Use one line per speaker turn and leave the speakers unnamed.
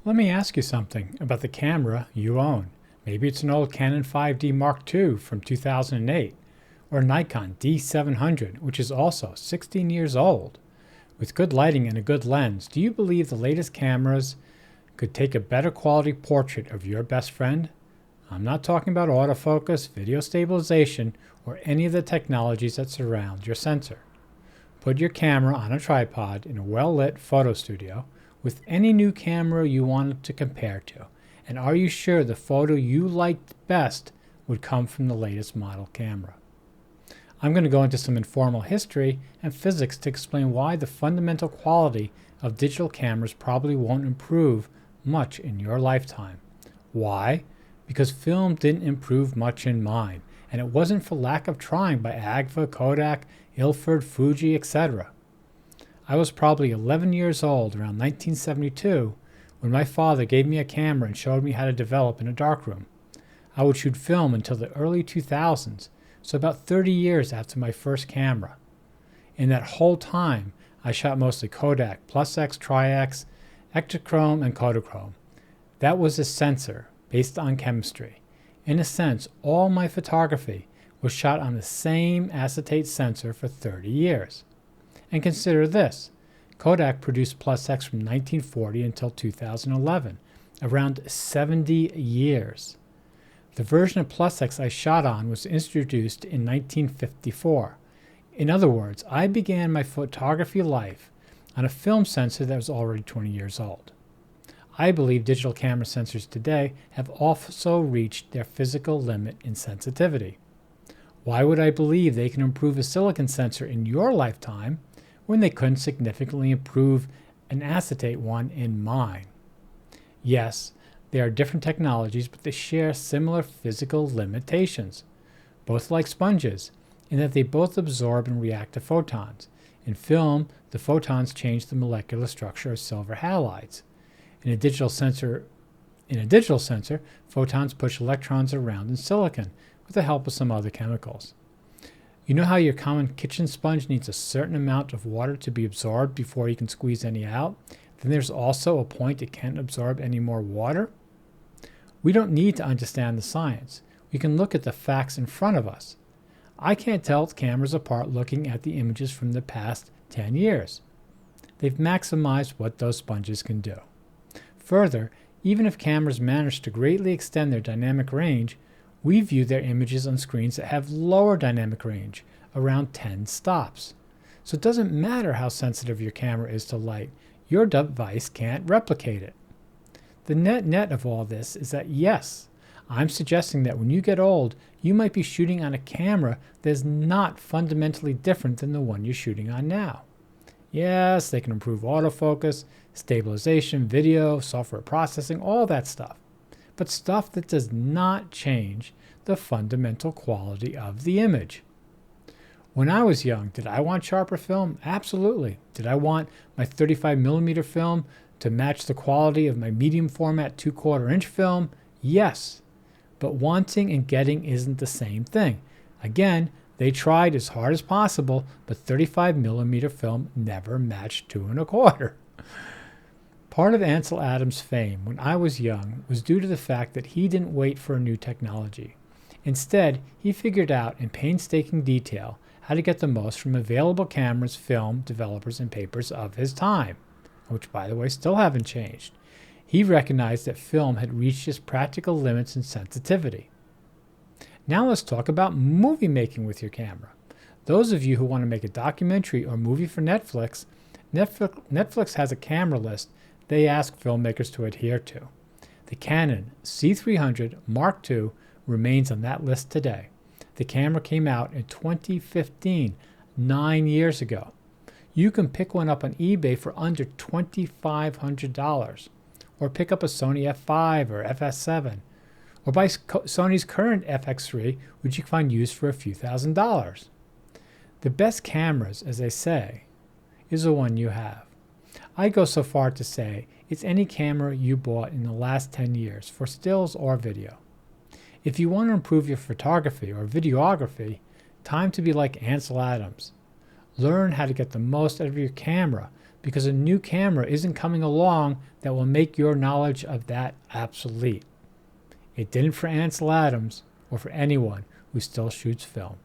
Let me ask you something about the camera you own. Maybe it's an old Canon 5D Mark II from 2008, or Nikon D700, which is also 16 years old. With good lighting and a good lens, do you believe the latest cameras could take a better quality portrait of your best friend? I'm not talking about autofocus, video stabilization, or any of the technologies that surround your sensor. Put your camera on a tripod in a well-lit photo studio with any new camera you wanted to compare to, and are you sure the photo you liked best would come from the latest model camera? I'm going to go into some informal history and physics to explain why the fundamental quality of digital cameras probably won't improve much in your lifetime. Why? Because film didn't improve much in mine, and it wasn't for lack of trying by Agfa, Kodak, Ilford, Fuji, etc. I was probably 11 years old around 1972 when my father gave me a camera and showed me how to develop in a darkroom. I would shoot film until the early 2000s, so about 30 years after my first camera. In that whole time, I shot mostly Kodak, Plus X, Tri-X, Ektachrome, and Kodachrome. That was a sensor based on chemistry. In a sense, all my photography was shot on the same acetate sensor for 30 years. And consider this, Kodak produced Plus X from 1940 until 2011, around 70 years. The version of Plus X I shot on was introduced in 1954. In other words, I began my photography life on a film sensor that was already 20 years old. I believe digital camera sensors today have also reached their physical limit in sensitivity. Why would I believe they can improve a silicon sensor in your lifetime when they couldn't significantly improve an acetate one in mine? Yes, they are different technologies, but they share similar physical limitations. Both like sponges, in that they both absorb and react to photons. In film, the photons change the molecular structure of silver halides. In a digital sensor, photons push electrons around in silicon with the help of some other chemicals. You know how your common kitchen sponge needs a certain amount of water to be absorbed before you can squeeze any out? Then there's also a point it can't absorb any more water? We don't need to understand the science. We can look at the facts in front of us. I can't tell cameras apart looking at the images from the past 10 years. They've maximized what those sponges can do. Further, even if cameras manage to greatly extend their dynamic range, we view their images on screens that have lower dynamic range, around 10 stops. So it doesn't matter how sensitive your camera is to light, your device can't replicate it. The net of all this is that yes, I'm suggesting that when you get old, you might be shooting on a camera that is not fundamentally different than the one you're shooting on now. Yes, they can improve autofocus, stabilization, video, software processing, all that stuff. But stuff that does not change the fundamental quality of the image. When I was young, did I want sharper film? Absolutely. Did I want my 35mm film to match the quality of my medium format 2/4 inch film? Yes. But wanting and getting isn't the same thing. Again, they tried as hard as possible, but 35mm film never matched 2 1/4. Part of Ansel Adams' fame when I was young was due to the fact that he didn't wait for a new technology. Instead, he figured out in painstaking detail how to get the most from available cameras, film, developers, and papers of his time, which, by the way, still haven't changed. He recognized that film had reached its practical limits in sensitivity. Now let's talk about movie making with your camera. Those of you who want to make a documentary or movie for Netflix has a camera list they ask filmmakers to adhere to. The Canon C300 Mark II remains on that list today. The camera came out in 2015, 9 years ago. You can pick one up on eBay for under $2,500, or pick up a Sony F5 or FS7, or buy Sony's current FX3, which you can find used for a few $1,000s. The best cameras, as they say, is the one you have. I go so far to say it's any camera you bought in the last 10 years for stills or video. If you want to improve your photography or videography, time to be like Ansel Adams. Learn how to get the most out of your camera because a new camera isn't coming along that will make your knowledge of that obsolete. It didn't for Ansel Adams or for anyone who still shoots film.